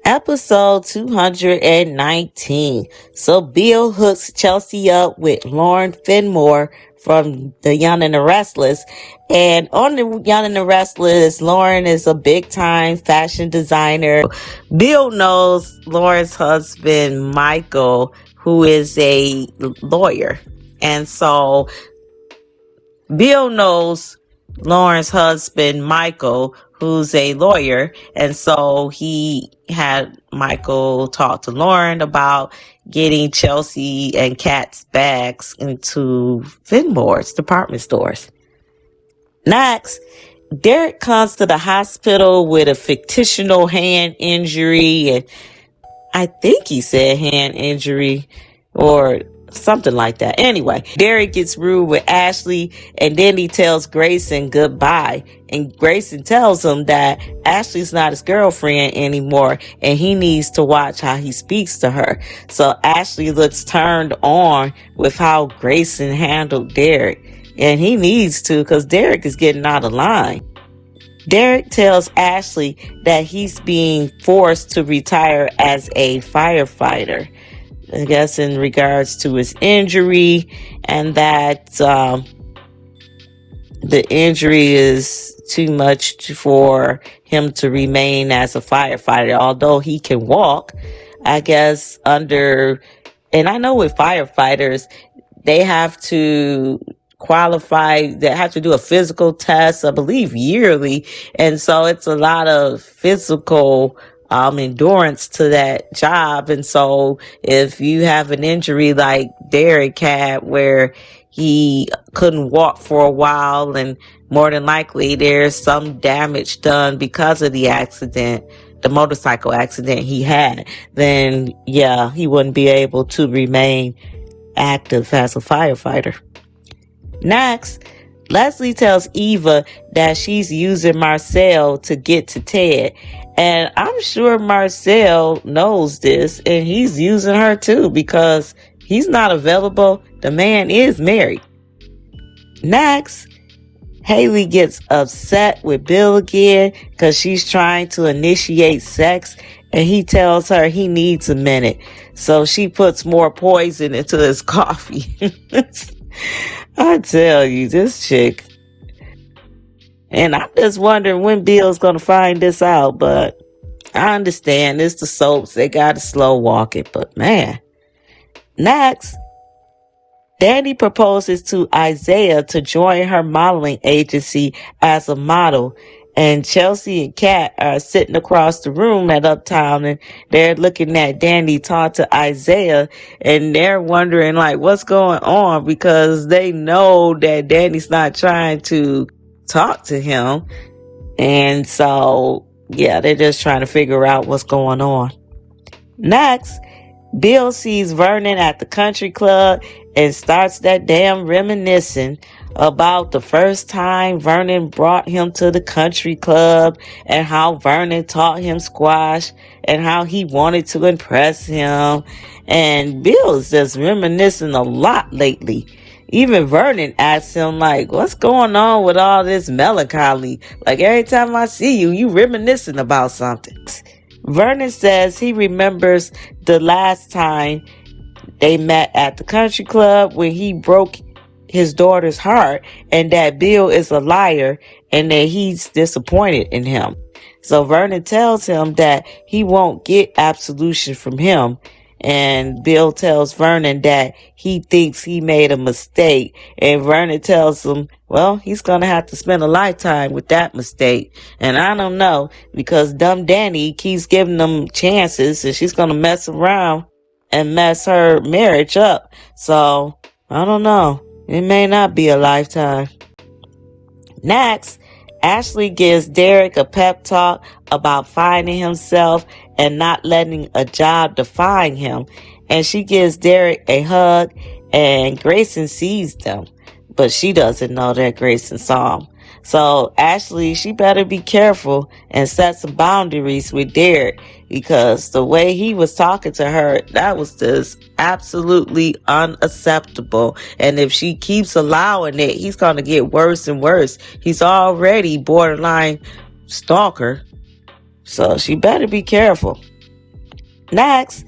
Episode 219. So Bill hooks Chelsea up with Lauren Fenmore from The Young and the Restless. And on The Young and the Restless, Lauren is a big time fashion designer. Bill knows Lauren's husband, Michael, who is a lawyer. And so Bill knows Lauren's husband, Michael, who's a lawyer. And so he had Michael talk to Lauren about getting Chelsea and Kat's bags into Fenmore's department stores. Next, Derek comes to the hospital with a fictional hand injury, and I think he said hand injury or something like that. Anyway, Derek gets rude with Ashley, and then he tells Grayson goodbye. And Grayson tells him that Ashley's not his girlfriend anymore, and he needs to watch how he speaks to her. So Ashley looks turned on with how Grayson handled Derek. And he needs to, because Derek is getting out of line. Derek tells Ashley that he's being forced to retire as a firefighter, I guess in regards to his injury, and that the injury is too much for him to remain as a firefighter. Although he can walk, I guess and I know with firefighters, they have to qualify, they have to do a physical test, I believe yearly. And so it's a lot of physical endurance to that job. And so if you have an injury like Derek had, where he couldn't walk for a while, and more than likely there's some damage done because of the accident, the motorcycle accident he had, then yeah, he wouldn't be able to remain active as a firefighter. Next, Leslie tells Eva that she's using Marcel to get to Ted. And I'm sure Marcel knows this, and he's using her too, because he's not available. The man is married. Next, Haley gets upset with Bill again because she's trying to initiate sex, and he tells her he needs a minute. So she puts more poison into his coffee. I tell you, this chick. And I'm just wondering when Bill's going to find this out. But I understand it's the soaps. They got to slow walk it. But man. Next, Danny proposes to Izaiah to join her modeling agency as a model. And Chelsea and Kat are sitting across the room at Uptown, and they're looking at Danny talk to Izaiah, and they're wondering like what's going on, because they know that Danny's not trying to talk to him. And so yeah, they're just trying to figure out what's going on. Next, Bill sees Vernon at the country club and starts that damn reminiscing about the first time Vernon brought him to the country club, and how Vernon taught him squash and how he wanted to impress him. And Bill is just reminiscing a lot lately. Even Vernon asks him like, what's going on with all this melancholy? Like every time I see you, you reminiscing about something. Vernon says he remembers the last time they met at the country club when he broke his daughter's heart, and that Bill is a liar and that he's disappointed in him. So Vernon tells him that he won't get absolution from him. And Bill tells Vernon that he thinks he made a mistake. And Vernon tells him, well, he's going to have to spend a lifetime with that mistake. And I don't know, because dumb Danny keeps giving them chances, and she's going to mess around and mess her marriage up. So I don't know. It may not be a lifetime. Next, Ashley gives Derek a pep talk about finding himself and not letting a job define him. And she gives Derek a hug, and Grayson sees them, but she doesn't know that Grayson saw him. So Ashley, she better be careful and set some boundaries with Derek, because the way he was talking to her, that was just absolutely unacceptable. And if she keeps allowing it, he's going to get worse and worse. He's already borderline stalker. So she better be careful. Next,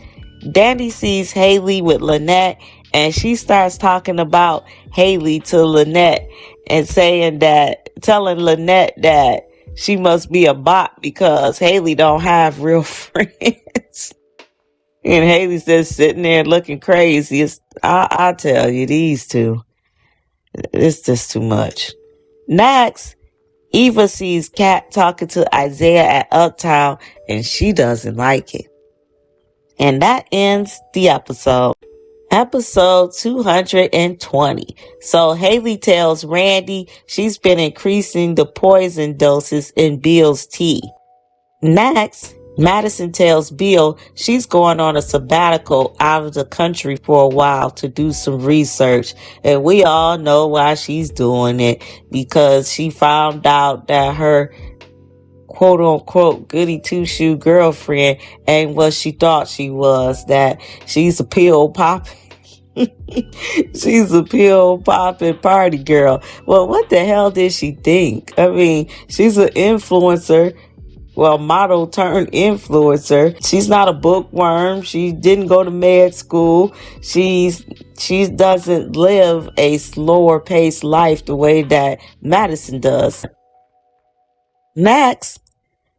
Danny sees Haley with Lynette, and she starts talking about Haley to Lynette and telling Lynette that she must be a bot because Haley don't have real friends. And Haley's just sitting there looking crazy. I tell you, these two, it's just too much. Next, Eva sees Kat talking to Izaiah at Uptown, and she doesn't like it. And that ends the episode. Episode 220. So Haley tells Randy she's been increasing the poison doses in Bill's tea. Next, Madison tells Bill she's going on a sabbatical out of the country for a while to do some research. And we all know why she's doing it, because she found out that her quote unquote goody two shoe girlfriend ain't what she thought she was, that she's a pill popping. She's a pill popping party girl. Well, what the hell did she think? I mean, she's an influencer. Well, model turned influencer. She's not a bookworm. She didn't go to med school. She doesn't live a slower paced life the way that Madison does. Next,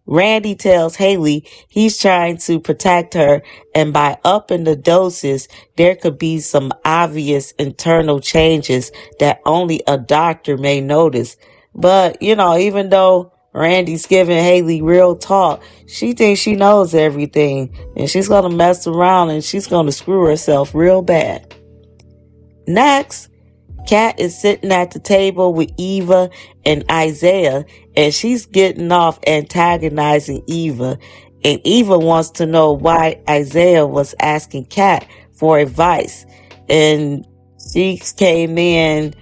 Randy tells Haley he's trying to protect her, and by upping the doses, there could be some obvious internal changes that only a doctor may notice. But, even though Randy's giving Haley real talk, she thinks she knows everything, and she's going to mess around and she's going to screw herself real bad. Next, Kat is sitting at the table with Eva and Izaiah, and she's getting off antagonizing Eva. And Eva wants to know why Izaiah was asking Kat for advice. And she came in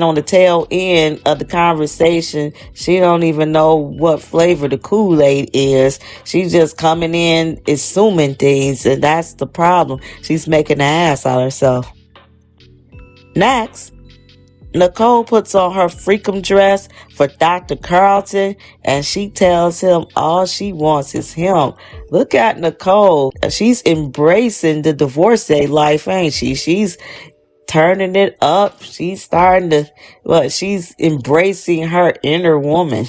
on the tail end of the conversation. She don't even know what flavor the Kool-Aid is. She's just coming in assuming things, and that's the problem. She's making an ass out of herself. Next, Nicole puts on her freakum dress for Dr. Carlton, and she tells him all she wants is him. Look at Nicole. She's embracing the divorcee life, ain't she? She's turning it up. She's she's embracing her inner woman.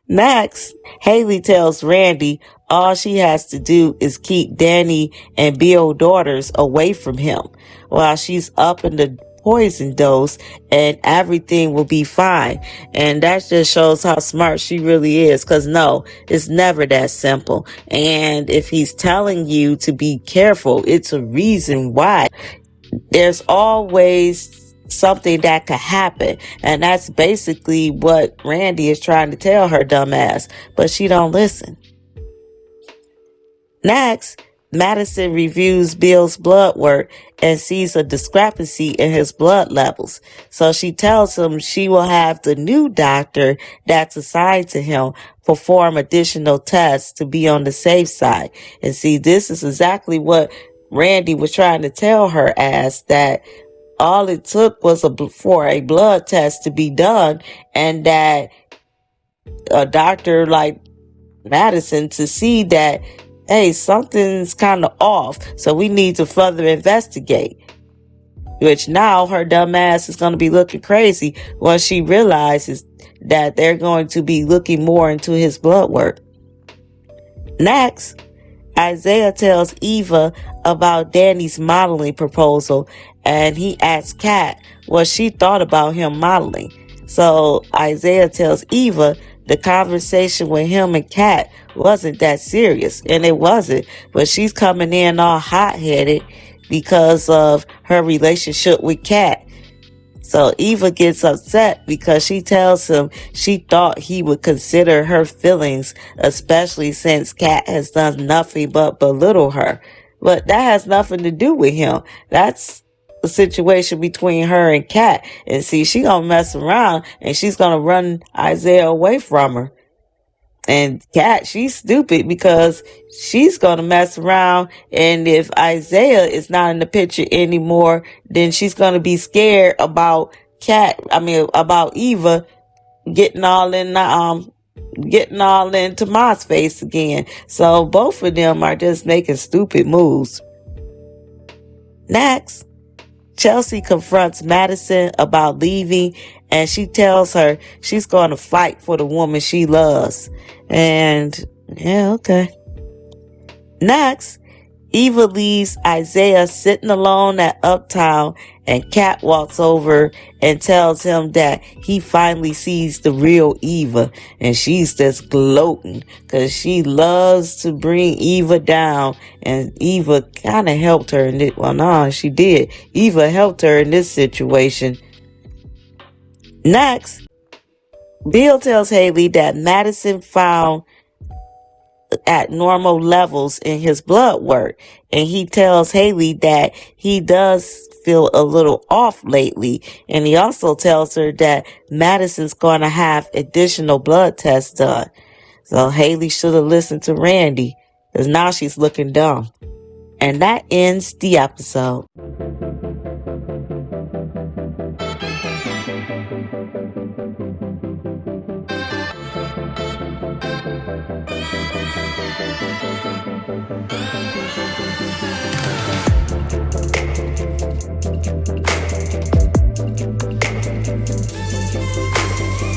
Next, Haley tells Randy all she has to do is keep Danny and Bill's daughters away from him while she's up in the poison dose, and everything will be fine. And that just shows how smart she really is, because no, it's never that simple. And if he's telling you to be careful, it's a reason why. There's always something that could happen, and that's basically what Randy is trying to tell her dumbass, but she don't listen. Next, Madison reviews Bill's blood work and sees a discrepancy in his blood levels. So she tells him she will have the new doctor that's assigned to him perform additional tests to be on the safe side. And see, this is exactly what Randy was trying to tell her, as that all it took was for a blood test to be done, and that a doctor like Madison to see that, hey, something's kind of off, so we need to further investigate. Which now her dumb ass is going to be looking crazy once she realizes that they're going to be looking more into his blood work. Next, Izaiah tells Eva about Danny's modeling proposal, and he asks Kat what she thought about him modeling. So Izaiah tells Eva the conversation with him and Kat wasn't that serious, and it wasn't, but she's coming in all hot-headed because of her relationship with Kat. So Eva gets upset because she tells him she thought he would consider her feelings, especially since Kat has done nothing but belittle her. But that has nothing to do with him. That's a situation between her and Kat. And see, she gonna mess around and she's gonna run Isaiah away from her. And Kat, she's stupid because she's gonna mess around, and if Isaiah is not in the picture anymore, then she's gonna be scared about about Eva getting all in getting all into Ma's face again. So both of them are just making stupid moves. Next, Chelsea confronts Madison about leaving, and she tells her she's going to fight for the woman she loves. And yeah, okay. Next, Eva leaves Isaiah sitting alone at Uptown, and Kat walks over and tells him that he finally sees the real Eva, and she's just gloating because she loves to bring Eva down, and Eva kind of helped her in it. Well, no, she did. Eva helped her in this situation. Next, Bill tells Haley that Madison found at normal levels in his blood work, and he tells Haley that he does feel a little off lately, and he also tells her that Madison's going to have additional blood tests done. So Haley should have listened to Randy, because now she's looking dumb. And that ends the episode.